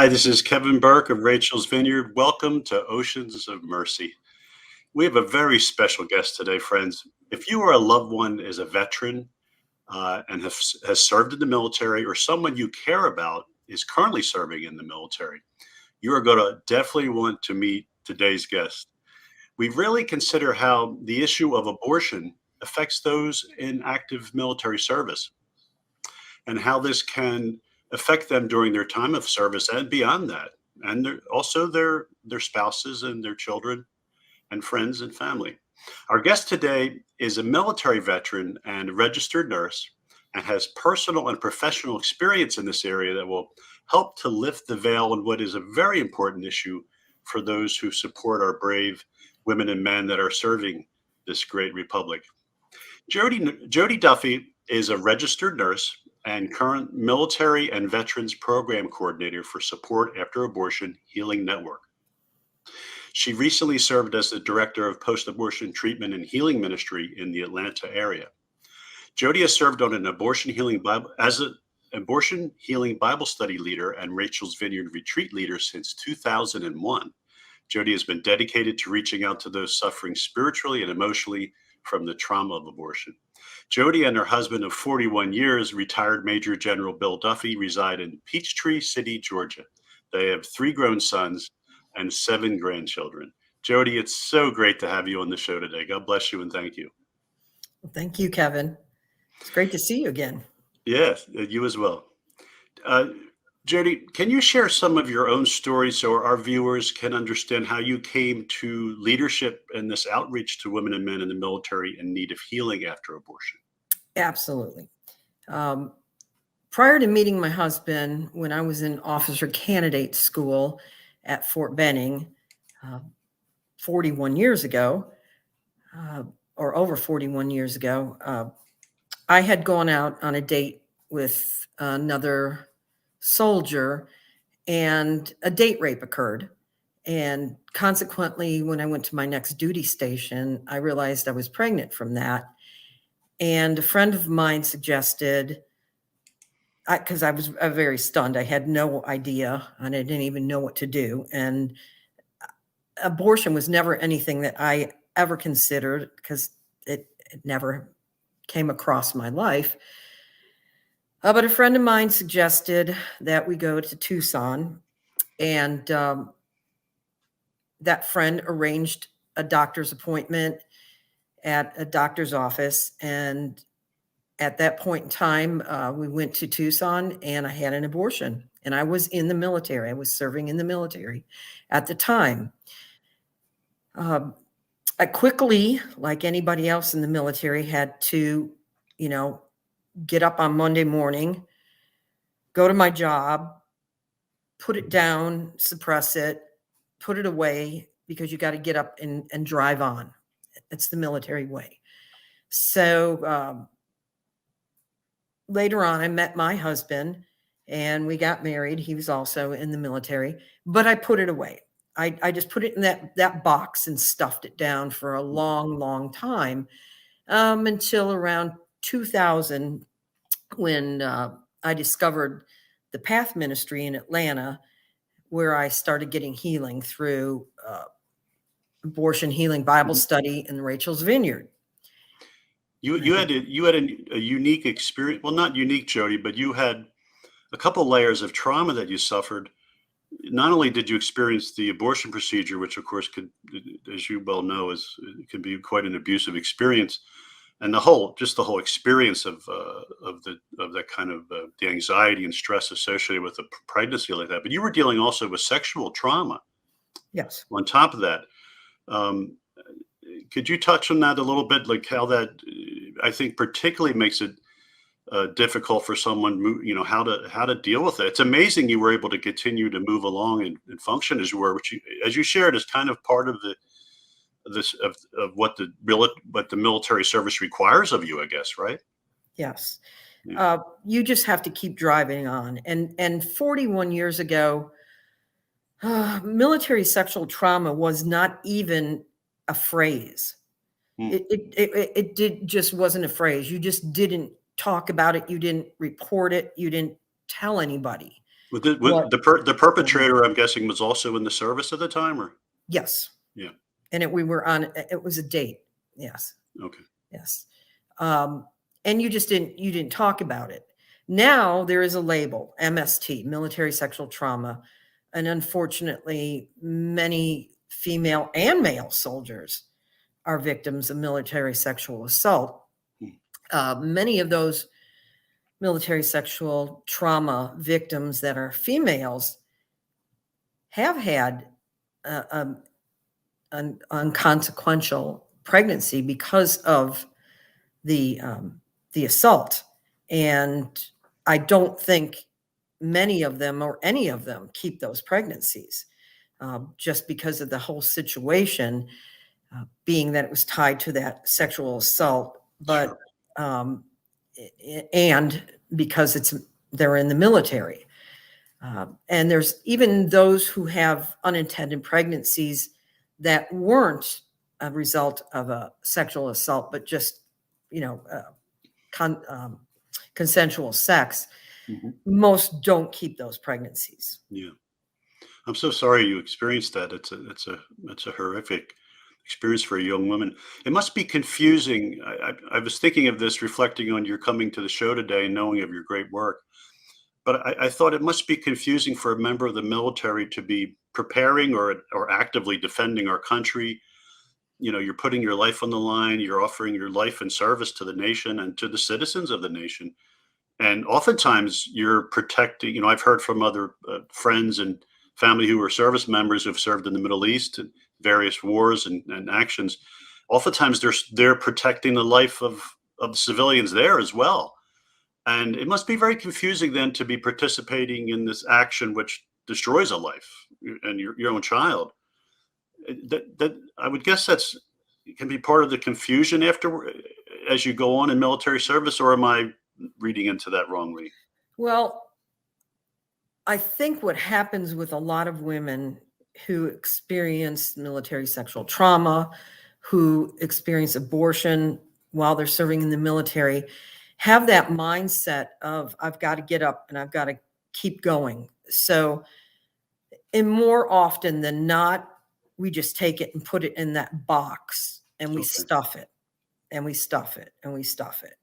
Hi, this is Kevin Burke of Rachel's Vineyard. Welcome to Oceans of Mercy. We have a very special guest today, friends. If you or a loved one is a veteran and has served in the military, or someone you care about is currently serving in the military, you are going to definitely want to meet today's guest. We really consider how the issue of abortion affects those in active military service and how this can affect them during their time of service and beyond that, and also their spouses and their children and friends and family. Our guest today is a military veteran and registered nurse and has personal and professional experience in this area that will help to lift the veil on what is a very important issue for those who support our brave women and men that are serving this great republic. Jody Duffy is a registered nurse and current military and veterans program coordinator for Support After Abortion Healing Network. She recently served as the director of post-abortion treatment and healing ministry in the Atlanta area. Jody has served on an abortion healing Bible as an abortion healing Bible study leader and Rachel's Vineyard retreat leader since 2001. Jody has been dedicated to reaching out to those suffering spiritually and emotionally from the trauma of abortion. Jody and her husband of 41 years, retired Major General Bill Duffy, reside in Peachtree City, Georgia. They have 3 grown sons and 7 grandchildren. Jody, it's so great to have you on the show today. God bless you and thank you. Thank you, Kevin. It's great to see you again. Yes, you as well. Jody, can you share some of your own stories so our viewers can understand how you came to leadership and this outreach to women and men in the military in need of healing after abortion? Absolutely. Prior to meeting my husband, when I was in officer candidate school at Fort Benning 41 years ago, or over 41 years ago, I had gone out on a date with another soldier, and a date rape occurred. And consequently, when I went to my next duty station, I realized I was pregnant from that. And a friend of mine suggested, because I was very stunned, I had no idea, and I didn't even know what to do. And abortion was never anything that I ever considered, because it never came across my life. But a friend of mine suggested that we go to Tucson, and that friend arranged a doctor's appointment at a doctor's office. And at that point in time, we went to Tucson, and I had an abortion. And I was in the military. I was serving in the military at the time. I quickly, like anybody else in the military, had to, get up on Monday morning, go to my job, put it down, suppress it, put it away, because you got to get up and drive on. It's the military way. So later on, I met my husband and we got married. He was also in the military, but I put it away. I just put it in that box and stuffed it down for a long, long time, until around 2000, when I discovered the Path Ministry in Atlanta, where I started getting healing through abortion healing Bible study in Rachel's Vineyard. You had a unique experience. Well, not unique, Jody, but you had a couple layers of trauma that you suffered. Not only did you experience the abortion procedure, which of course could, as you well know, can be quite an abusive experience, and the whole experience of that kind of the anxiety and stress associated with a pregnancy like that. But you were dealing also with sexual trauma. Yes. On top of that, could you touch on that a little bit, like how that I think particularly makes it difficult for someone, how to deal with it. It's amazing you were able to continue to move along and function as you were, which as you shared is kind of part of what the military service requires of you, I guess, right? Yes. Yeah. You just have to keep driving on. And 41 years ago, military sexual trauma was not even a phrase. It just wasn't a phrase. You just didn't talk about it. You didn't report it. You didn't tell anybody. What? The perpetrator, I'm guessing, was also in the service at the time, or Yes. yeah, And it was a date. Yes. okay, Yes. And you didn't talk about it. Now there is a label, MST, military sexual trauma. And unfortunately, many female and male soldiers are victims of military sexual assault. Many of those military sexual trauma victims that are females have had an unconsequential pregnancy because of the assault, and I don't think many of them or any of them keep those pregnancies, just because of the whole situation, being that it was tied to that sexual assault, but sure. And because they're in the military. And there's even those who have unintended pregnancies that weren't a result of a sexual assault, but just, you know, consensual sex. Hmm. Most don't keep those pregnancies. Yeah, I'm so sorry you experienced that. It's a horrific experience for a young woman. It must be confusing. I was thinking of this, reflecting on your coming to the show today and knowing of your great work. But I thought it must be confusing for a member of the military to be preparing or actively defending our country. You know, you're putting your life on the line, you're offering your life in service to the nation and to the citizens of the nation. And oftentimes you're protecting, you know, I've heard from other friends and family who are service members who've served in the Middle East and various wars and actions. Oftentimes they're protecting the life of the civilians there as well. And it must be very confusing then to be participating in this action which destroys a life and your own child. That I would guess that's can be part of the confusion after as you go on in military service, or am I reading into that wrongly? Well, I think what happens with a lot of women who experience military sexual trauma, who experience abortion while they're serving in the military, have that mindset of, I've got to get up and I've got to keep going. So, and more often than not, we just take it and put it in that box and we Okay. stuff it and we stuff it and we stuff it.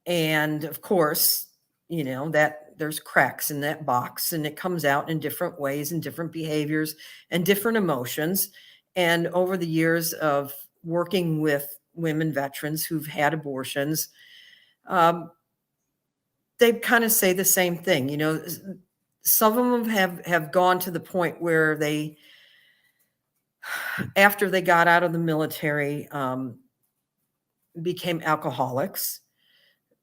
And of course, you know, that there's cracks in that box and it comes out in different ways and different behaviors and different emotions. And over the years of working with women veterans who've had abortions, they kind of say the same thing. You know, some of them have gone to the point where they, after they got out of the military, became alcoholics,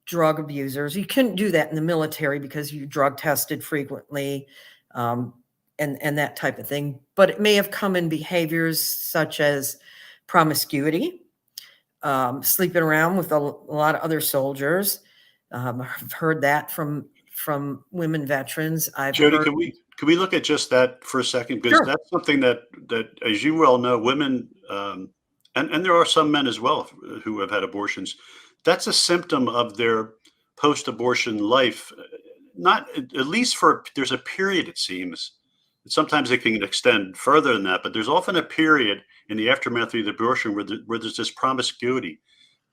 drug abusers. You couldn't do that in the military because you drug tested frequently, and that type of thing. But it may have come in behaviors such as promiscuity, sleeping around with a lot of other soldiers. I've heard that from women veterans. I've Jody, heard. can we look at just that for a second? Because Sure. that's something that, as you well know, women and there are some men as well who have had abortions. That's a symptom of their post-abortion life. Not at least for there's a period, it seems. Sometimes it can extend further than that, but there's often a period in the aftermath of the abortion where there's this promiscuity.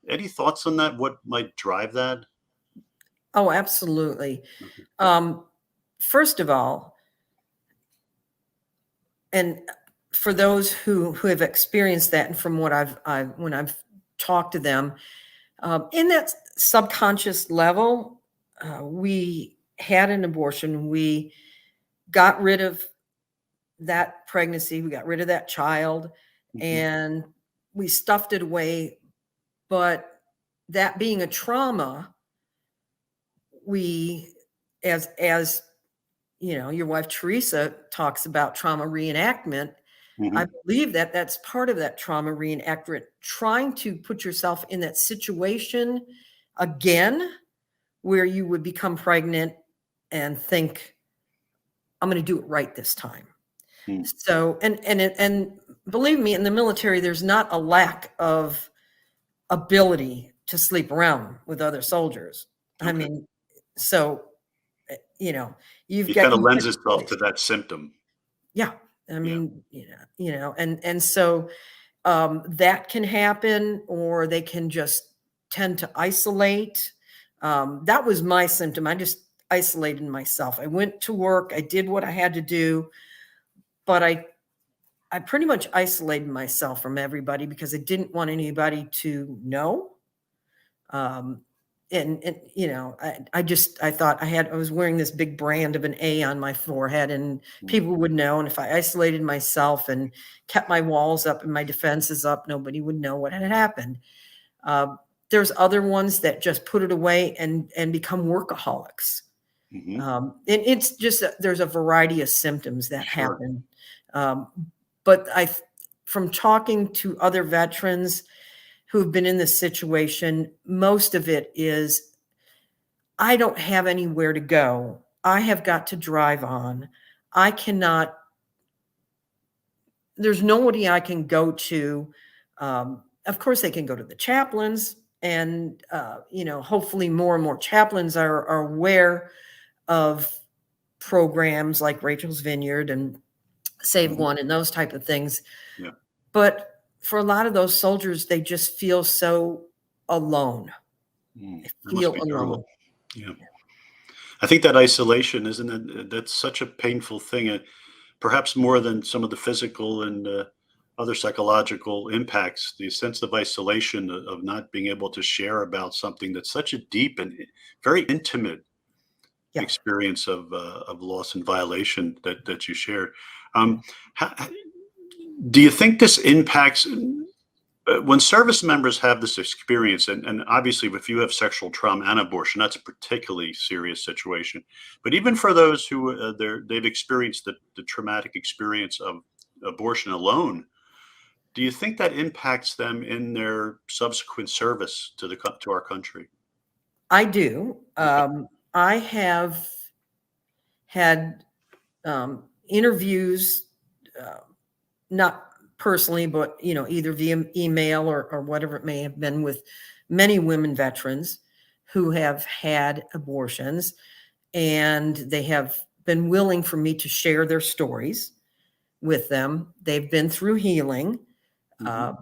Any thoughts on that? What might drive that? Oh, absolutely. Okay. First of all, and for those who have experienced that, and from what when I've talked to them, in that subconscious level, we had an abortion. We got rid of that pregnancy. We got rid of that child, Mhm. and we stuffed it away. But that being a trauma, we, as you know, your wife Teresa talks about trauma reenactment. I Mhm. believe that that's part of that trauma reenactment, trying to put yourself in that situation again, where you would become pregnant and think, I'm going to do it right this time. Mm. So, and believe me, in the military, there's not a lack of ability to sleep around with other soldiers. I Okay. mean, so you know, you've It got kind of you've got lends a itself to choice. that symptom. Yeah. I Yeah. mean, and so that can happen, or they can just tend to isolate. That was my symptom. I just isolated myself. I went to work. I did what I had to do, but I pretty much isolated myself from everybody because I didn't want anybody to know. Um, and I thought I was wearing this big brand of an A on my forehead, and Mm. people would know. And if I isolated myself and kept my walls up and my defenses up, nobody would know what had happened. Uh, there's other ones that just put it away and become workaholics. Hmm. And it's just there's a variety of symptoms that Sure. happen. Um, but from talking to other veterans who've been in this situation, most of it is, I don't have anywhere to go. I have got to drive on. I cannot, there's nobody I can go to. Of course, they can go to the chaplains, and, hopefully more and more chaplains are aware of programs like Rachel's Vineyard and Save Hmm. One and those type of things. Yeah. But for a lot of those soldiers, they just feel so alone. Mm. They That must feel be alone. terrible. Yeah. I think that isolation, isn't it? That's such a painful thing. Perhaps more than some of the physical and other psychological impacts, the sense of isolation, of not being able to share about something that's such a deep and very intimate Yeah. experience of loss and violation that you shared. Yeah. How, do you think this impacts when service members have this experience? And obviously, if you have sexual trauma and abortion, that's a particularly serious situation. But even for those who they've experienced the traumatic experience of abortion alone, do you think that impacts them in their subsequent service to to our country? I do. Okay. I have had interviews, uh, not personally, but either via email or whatever it may have been, with many women veterans who have had abortions, and they have been willing for me to share their stories with them. They've been through healing, Hmm. uh,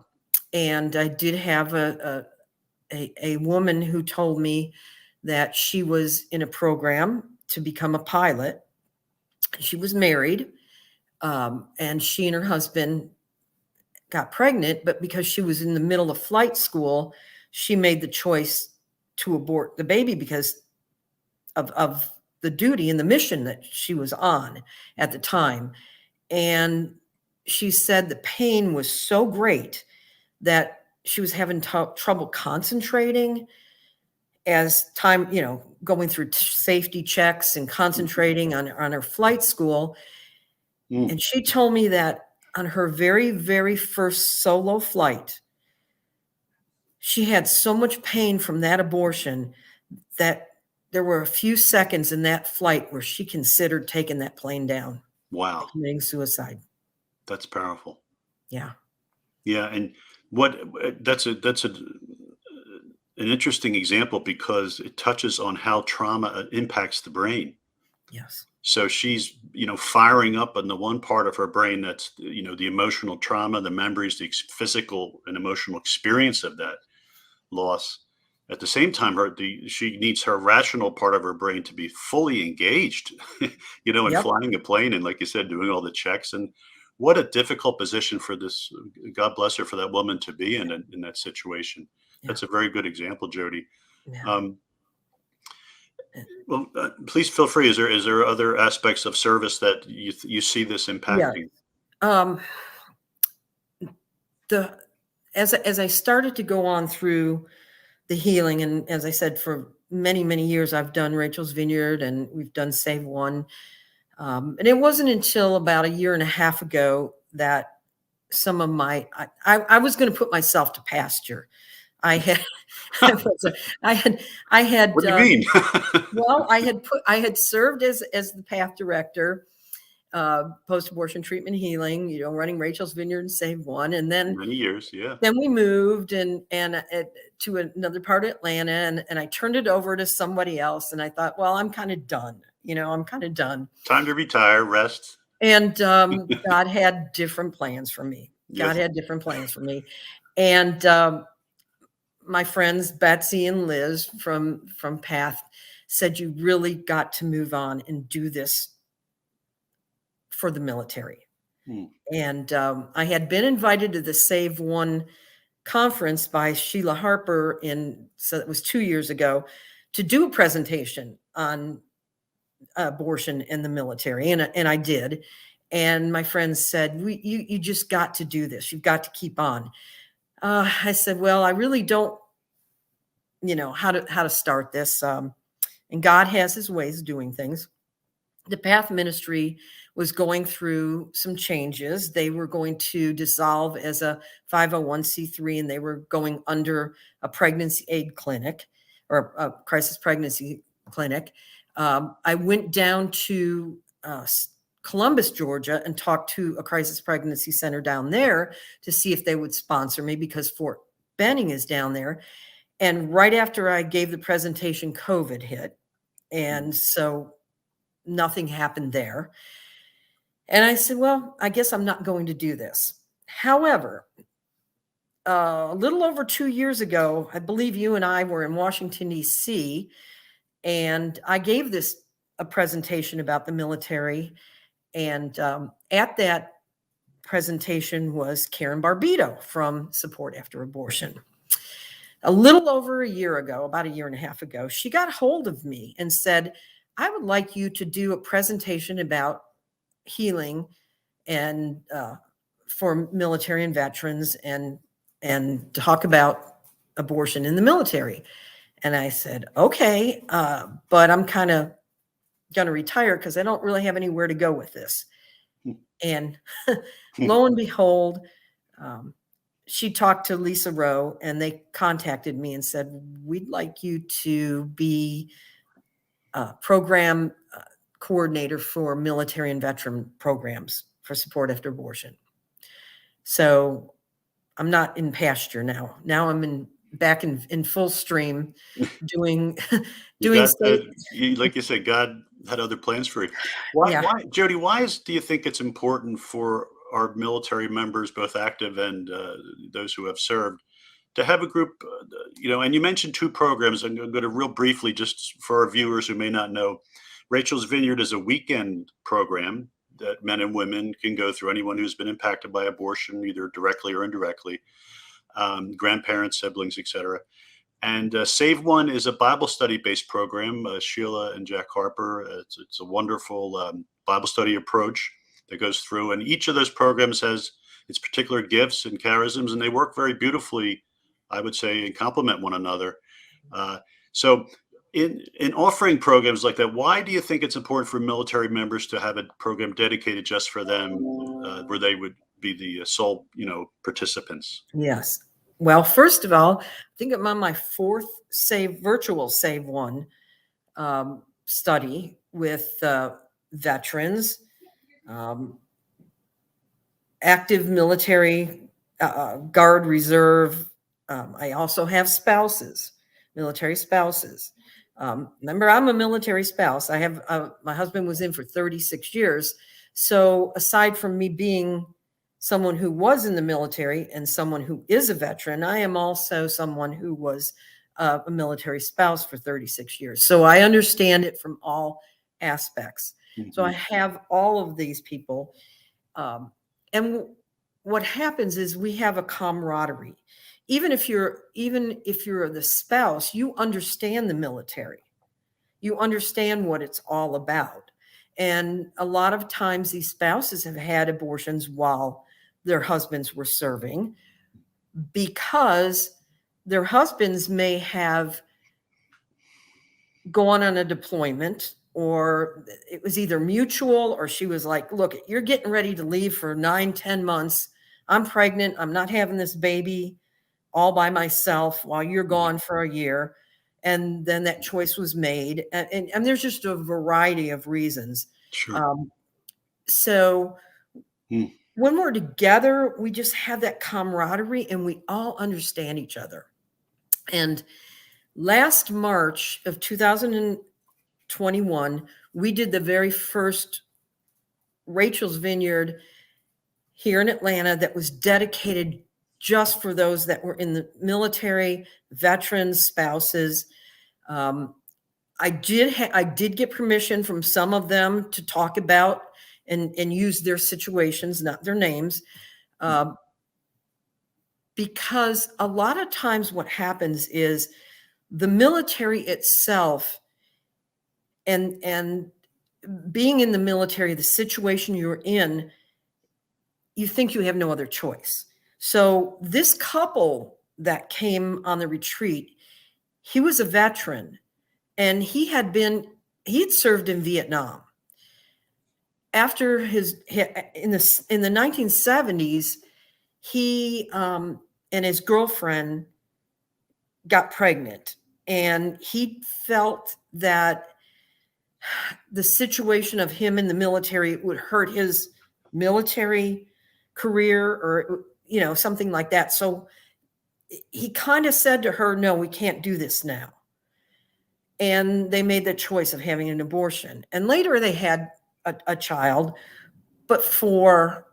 and I did have a woman who told me that she was in a program to become a pilot. She was married, and she and her husband got pregnant, but because she was in the middle of flight school, she made the choice to abort the baby because of the duty and the mission that she was on at the time. And she said the pain was so great that she was having trouble concentrating as time, going through safety checks and concentrating on her flight school. Mm. And she told me that on her very, very first solo flight, she had so much pain from that abortion that there were a few seconds in that flight where she considered taking that plane down and Wow, committing suicide. that's powerful. Yeah. Yeah, and what that's an interesting example because it touches on how trauma impacts the brain. Yes. So she's, firing up on the one part of her brain that's, the emotional trauma, the memories, the physical and emotional experience of that loss. At the same time, she needs her rational part of her brain to be fully engaged, in Yep. flying a plane and, like you said, doing all the checks. And what a difficult position for this. God bless her, for that woman to be in that situation. Yeah. That's a very good example, Jody. Yeah. Um, well, please feel free. Is there other aspects of service that you see this Yeah. impacting? Um, the as I started to go on through the healing, and as I said, for many, many years, I've done Rachel's Vineyard and we've done Save One. And it wasn't until about a year and a half ago that some of I was going to put myself to pasture. I had, I was, I had, What do you mean? well, I had served as the path director, post-abortion treatment healing, running Rachel's Vineyard and Save One. And then Many years, yeah. Then we moved and to another part of Atlanta, and I turned it over to somebody else. And I thought, well, I'm kind of done. I'm kind of done. Time to retire, rest. And God had different plans for me. God had different plans for me. And my friends Betsy and Liz from Path said, you really got to move on and do this for the military. And I had been invited to the Save One conference by Sheila Harper so it was 2 years ago, to do a presentation on abortion in the military. And I did. And my friends said, you just got to do this. You've got to keep on. I said, well, I really don't, how to start this. And God has his ways of doing things. The Path Ministry was going through some changes. They were going to dissolve as a 501c3, and they were going under a pregnancy aid clinic or a crisis pregnancy clinic. I went down to Columbus, Georgia, and talked to a crisis pregnancy center down there to see if they would sponsor me, because Fort Benning is down there. And right after I gave the presentation, COVID hit. And so nothing happened there. And I said, well, I guess I'm not going to do this. However, a little over 2 years ago, I believe you and I were in Washington, D.C., and I gave a presentation about the military. And at that presentation was Karen Barbito from Support After Abortion. A little over a year ago, about a year and a half ago, she got hold of me and said, I would like you to do a presentation about healing and for military and veterans and talk about abortion in the military. And I said, okay, but I'm kind of going to retire because I don't really have anywhere to go with this. And lo and behold, she talked to Lisa Rowe, and they contacted me and said, we'd like you to be program coordinator for military and veteran programs for Support After Abortion. So I'm not in pasture now. Now I'm back in full stream doing like you said, God had other plans for you. Why, Jody, do you think it's important for our military members, both active and those who have served, to have a group, and you mentioned two programs. I'm going to real briefly, just for our viewers who may not know, Rachel's Vineyard is a weekend program that men and women can go through, anyone who's been impacted by abortion, either directly or indirectly, grandparents, siblings, etc. And Save One is a Bible study-based program. Sheila and Jack Harper, it's a wonderful Bible study approach that goes through. And each of those programs has its particular gifts and charisms, and they work very beautifully, I would say, and complement one another. So in offering programs like that, why do you think it's important for military members to have a program dedicated just for them, where they would be the sole, participants? Yes. Well, first of all, I think I'm on my fourth virtual Save One study with veterans, active military, Guard, Reserve. I also have spouses, military spouses. Remember, I'm a military spouse. I have my husband was in for 36 years. So aside from me being someone who was in the military and someone who is a veteran, I am also someone who was a military spouse for 36 years. So I understand it from all aspects. Mm-hmm. So I have all of these people. And what happens is we have a camaraderie. Even if you're the spouse, you understand the military. You understand what it's all about. And a lot of times these spouses have had abortions while their husbands were serving, because their husbands may have gone on a deployment, or it was either mutual, or she was like, look, you're getting ready to leave for 9-10 months. I'm pregnant. I'm not having this baby all by myself while you're gone for a year. And then that choice was made. And there's just a variety of reasons. Sure. So Mm. when we're together, we just have that camaraderie and we all understand each other. And last March of 2021, we did the very first Rachel's Vineyard here in Atlanta that was dedicated just for those that were in the military, veterans, spouses. I did get permission from some of them to talk about and use their situations, not their names, because a lot of times what happens is the military itself and being in the military, the situation you're in, you think you have no other choice. So this couple that came on the retreat, he was a veteran and he had served in Vietnam. After in the 1970s, he and his girlfriend got pregnant, and he felt that the situation of him in the military would hurt his military career or, something like that. So he kind of said to her, no, we can't do this now. And they made the choice of having an abortion. And later they had a child, but for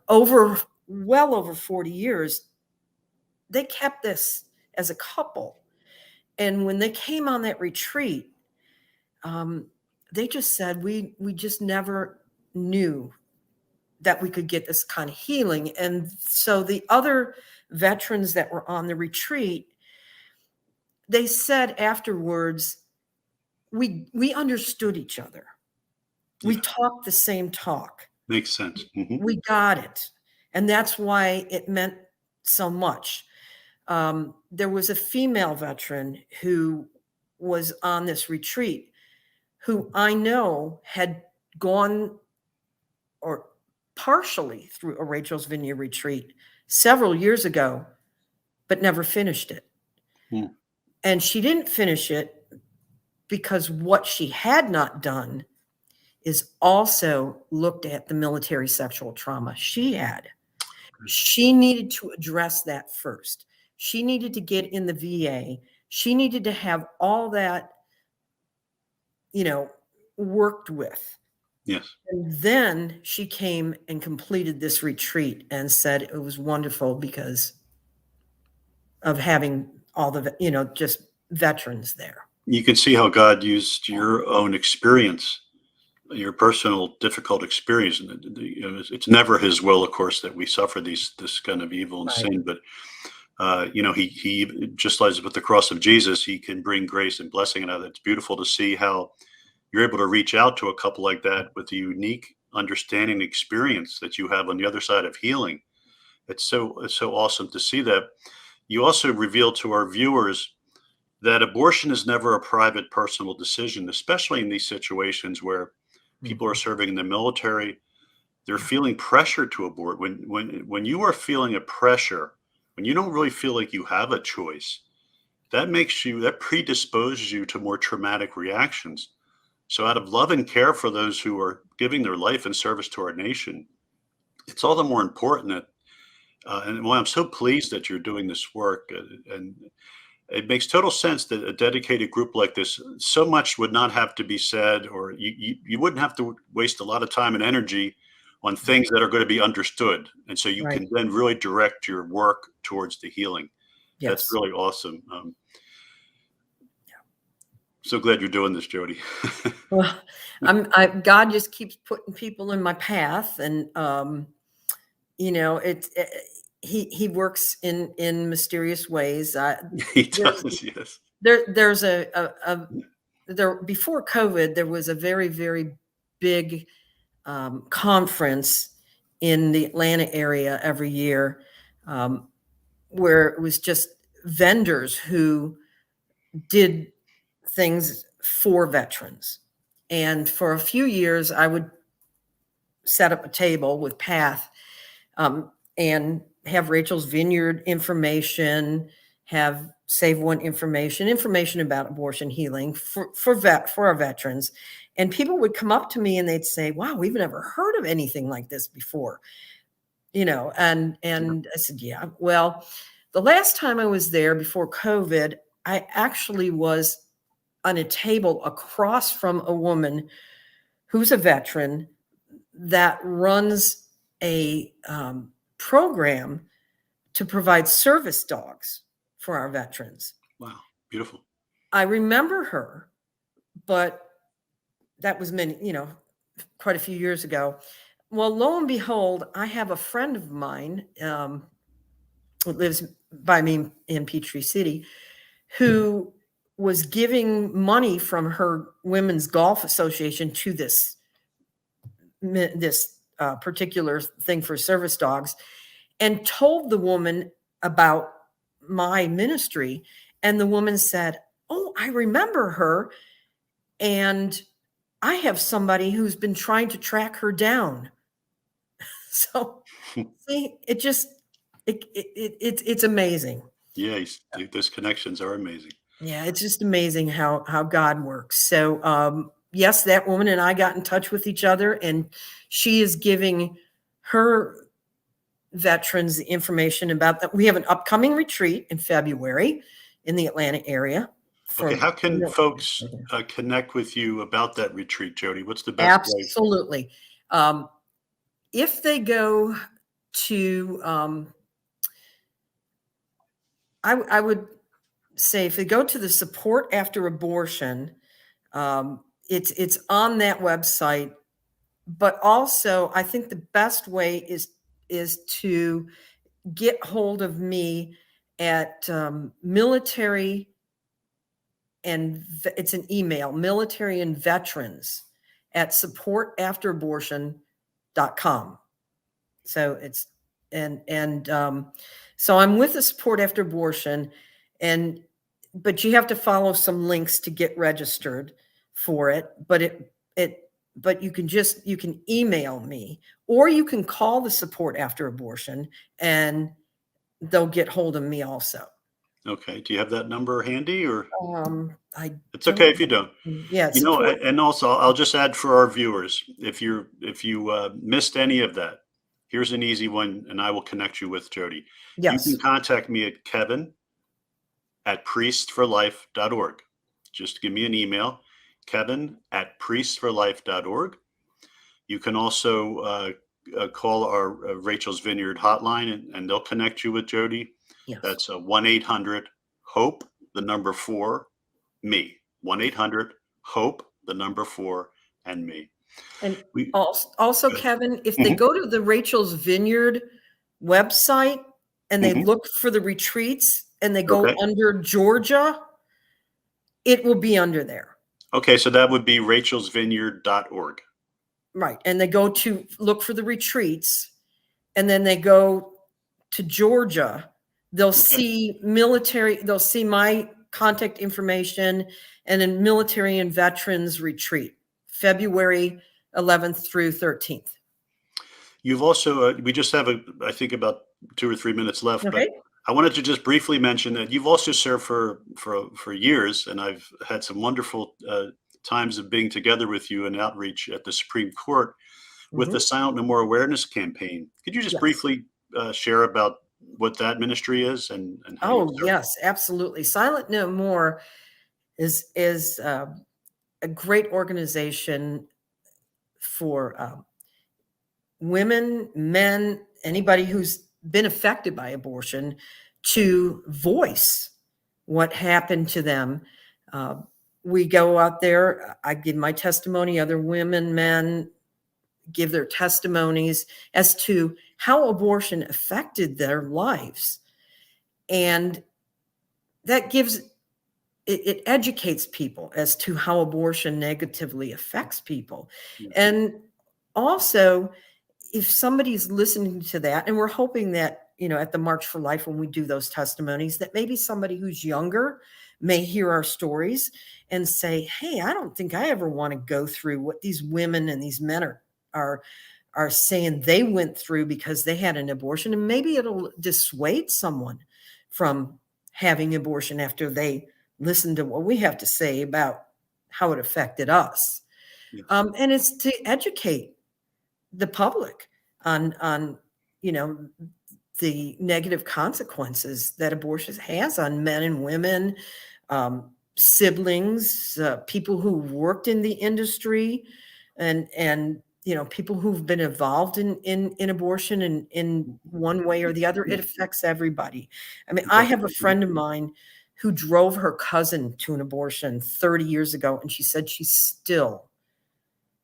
well over 40 years, they kept this as a couple. And when they came on that retreat, they just said, we just never knew that we could get this kind of healing. And so the other veterans that were on the retreat, they said afterwards, we understood each other. We talked the same talk. Makes sense. Mm-hmm. We got it. And that's why it meant so much. There was a female veteran who was on this retreat who I know had gone or partially through a Rachel's Vineyard retreat several years ago, but never finished it. Mm. And she didn't finish it because what she had not done is also looked at the military sexual trauma she had. She needed to address that first. She needed to get in the VA. She needed to have all that, worked with. Yes. And then she came and completed this retreat and said it was wonderful because of having all the, just veterans there. You can see how God used your own experience, your personal difficult experience. And it's never his will, of course, that we suffer this kind of evil and sin, but he just as with the cross of Jesus, he can bring grace and blessing. And it's beautiful to see how you're able to reach out to a couple like that with the unique understanding experience that you have on the other side of healing. It's so awesome to see that. You also reveal to our viewers that abortion is never a private personal decision, especially in these situations where people are serving in the military. They're feeling pressure to abort. When you are feeling a pressure, when you don't really feel like you have a choice, that predisposes you to more traumatic reactions. So out of love and care for those who are giving their life in service to our nation, it's all the more important that, and I'm so pleased that you're doing this work, and it makes total sense that a dedicated group like this, so much would not have to be said, or you wouldn't have to waste a lot of time and energy on things that are going to be understood. And so you can then really direct your work towards the healing. Yes. That's really awesome. So glad you're doing this, Jody. Well, God just keeps putting people in my path, and he works in mysterious ways. He does, yes. There's before COVID, there was a very, very big conference in the Atlanta area every year, where it was just vendors who did things for veterans. And for a few years, I would set up a table with Path and have Rachel's Vineyard information, have Save One information about abortion healing for our veterans. And people would come up to me and they'd say, wow, we've never heard of anything like this before. And I said, yeah, well, the last time I was there before COVID, I actually was on a table across from a woman who's a veteran that runs a program to provide service dogs for our veterans. Wow. Beautiful. I remember her, but that was quite a few years ago. Well, lo and behold, I have a friend of mine who lives by me in Peachtree City, who was giving money from her women's golf association to this particular thing for service dogs, and told the woman about my ministry. And the woman said, oh, I remember her. And I have somebody who's been trying to track her down. So see, it's amazing. Yeah, those connections are amazing. Yeah, it's just amazing how God works. So yes, that woman and I got in touch with each other, and she is giving her veterans the information about that. We have an upcoming retreat in February in the Atlanta area. Okay, how can folks connect with you about that retreat, Jody? What's the best way? Absolutely. If they go to, I would say if they go to the support after abortion, it's on that website. But also, I think the best way is to get hold of me at military, and it's an email, military and veterans at supportafterabortion.com. So it's, so I'm with the Support After Abortion, but you have to follow some links to get registered for it. But you can email me, or you can call the Support After Abortion and they'll get hold of me also. Okay. Do you have that number handy, or? It's okay if you don't. Yeah. And also I'll just add for our viewers, if you missed any of that, here's an easy one, and I will connect you with Jody. Yes. You can contact me at kevin@priestforlife.org. Just give me an email, kevin@priestforlife.org. You can also call our Rachel's Vineyard hotline, and they'll connect you with Jody. Yes. That's 1-800-HOPE, the number 4, me. 1-800-HOPE, the number 4, and me. And also, Kevin, if they go to the Rachel's Vineyard website and they look for the retreats and they go under Georgia, it will be under there. Okay, so that would be rachelsvineyard.org. Right. And they go to look for the retreats, and then they go to Georgia. They'll see military, they'll see my contact information, and then military and veterans retreat, February 11th through 13th. You've also, we just have I think about 2 or 3 minutes left, but I wanted to just briefly mention that you've also served for years, and I've had some wonderful times of being together with you in outreach at the Supreme Court with the Silent No More Awareness campaign. Could you just briefly share about what that ministry is and how? Oh, yes, absolutely. Silent No More is a great organization for women, men, anybody who's been affected by abortion, to voice what happened to them. We go out there, I give my testimony, other women, men give their testimonies as to how abortion affected their lives. And that it educates people as to how abortion negatively affects people. And also, if somebody's listening to that, and we're hoping that, at the March for Life, when we do those testimonies, that maybe somebody who's younger may hear our stories and say, hey, I don't think I ever want to go through what these women and these men are saying they went through because they had an abortion. And maybe it'll dissuade someone from having abortion after they listen to what we have to say about how it affected us. Yeah. And it's to educate the public on you know the negative consequences that abortion has on men and women, siblings, people who worked in the industry, and people who've been involved in abortion in one way or the other. It affects everybody. I mean, I have a friend of mine who drove her cousin to an abortion 30 years ago, and she said she still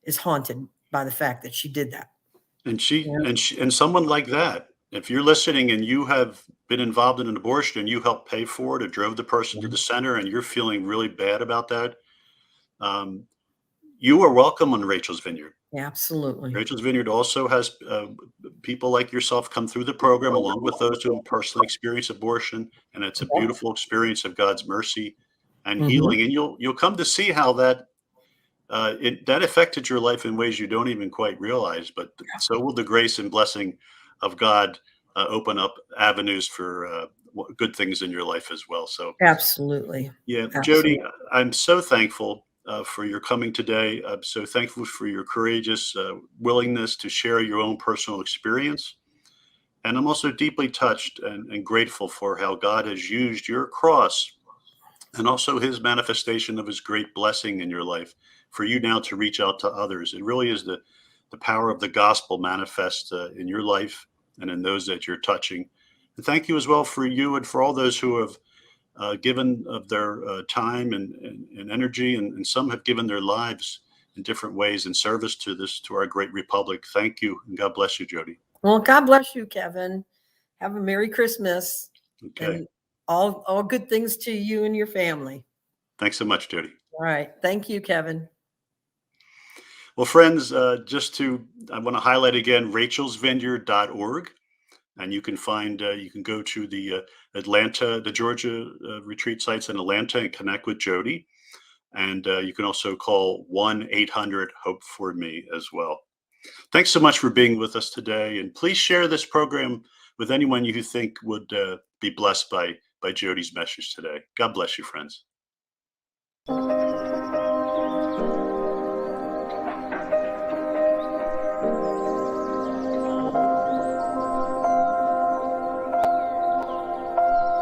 is haunted by the fact that she did that. And someone like that, if you're listening and you have been involved in an abortion and you helped pay for it or drove the person to the center and you're feeling really bad about that, um, you are welcome on Rachel's Vineyard. Absolutely. Rachel's Vineyard also has people like yourself come through the program along with those who personally experience abortion, and it's a beautiful experience of God's mercy and healing. And you'll come to see how that that affected your life in ways you don't even quite realize. But so will the grace and blessing of God open up avenues for good things in your life as well. So Absolutely. yeah, Absolutely. Jody, I'm so thankful for your coming today. I'm so thankful for your courageous willingness to share your own personal experience. And I'm also deeply touched and grateful for how God has used your cross and also his manifestation of his great blessing in your life for you now to reach out to others. It really is the power of the gospel manifest in your life and in those that you're touching. And thank you as well for you and for all those who have given of their time and energy, and some have given their lives in different ways in service to our great republic. Thank you, and God bless you, Jody. Well, God bless you, Kevin. Have a Merry Christmas. Okay. And all good things to you and your family. Thanks so much, Jody. All right. Thank you, Kevin. Well, friends, I want to highlight again, rachelsvineyard.org. And you can go to the Georgia retreat sites in Atlanta and connect with Jody. And you can also call 1-800-HOPE-FOR-ME as well. Thanks so much for being with us today. And please share this program with anyone you think would be blessed by Jody's message today. God bless you, friends.